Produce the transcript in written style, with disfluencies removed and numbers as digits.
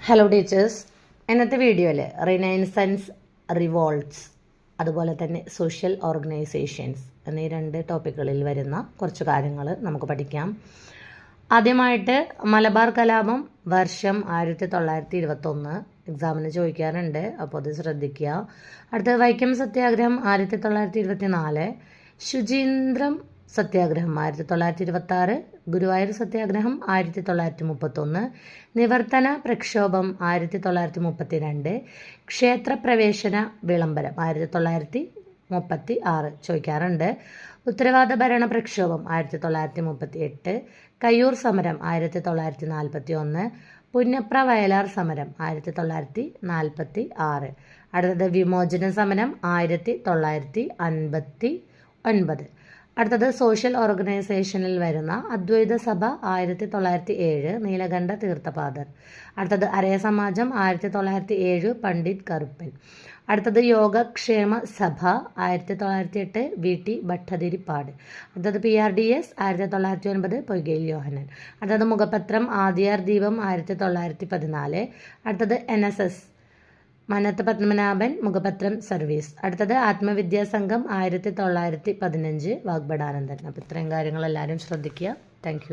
Hello teachers, ഇന്നത്തെ വീഡിയോയിൽ renaissance, revolts, അതുപോലെ തന്നെ സോഷ്യൽ ഓർഗനൈസേഷൻസ് എന്നീ രണ്ട് ടോപ്പിക്കുകളിൽ വരുന്ന കുറച്ച് കാര്യങ്ങൾ നമുക്ക് പഠിക്കാം. ആദ്യമായിട്ട് മലബാർ കലാപം വർഷം 1921 എക്സാമിന് ചോദിക്കാറുണ്ട്, അപ്പോൾ അത് ശ്രദ്ധിക്കുക. അടുത്തത് വൈക്കം സത്യാഗ്രഹം 1924, ശുചീന്ദ്രം സത്യാഗ്രഹം 1926, ഗുരുവായൂർ സത്യാഗ്രഹം 1931, നിവർത്തന പ്രക്ഷോഭം 1932, ക്ഷേത്രപ്രവേശന വിളംബരം 1936 ചോദിക്കാറുണ്ട്. ഉത്തരവാദ ഭരണ പ്രക്ഷോഭം 1938, കയ്യൂർ സമരം 1941, പുന്നപ്ര വയലാർ സമരം 1946. അടുത്തത് വിമോചന സമരം 1959. അടുത്തത് സോഷ്യൽ ഓർഗനൈസേഷനിൽ വരുന്ന അദ്വൈത സഭ 1907, നീലകണ്ഠ തീർത്ഥപാദർ. അടുത്തത് അരയ സമാജം 1907, പണ്ഡിറ്റ് കറുപ്പൻ. അടുത്തത് യോഗക്ഷേമ സഭ 1908, VT ഭട്ടതിരിപ്പാട്. അടുത്തത് PRDS 1909, പൊയ്കയിൽ യോഹനൻ. അടുത്തത് മുഖപത്രം ആദിയാർ ദീപം 1914. അടുത്തത് NSS മനത്ത് പത്മനാഭൻ, മുഖപത്രം സർവീസ്. അടുത്തത് ആത്മവിദ്യാസംഘം 1915, വാഗ്ബടാനന്ദൻ. അപ്പോൾ ഇത്രയും കാര്യങ്ങൾ എല്ലാവരും ശ്രദ്ധിക്കുക. താങ്ക്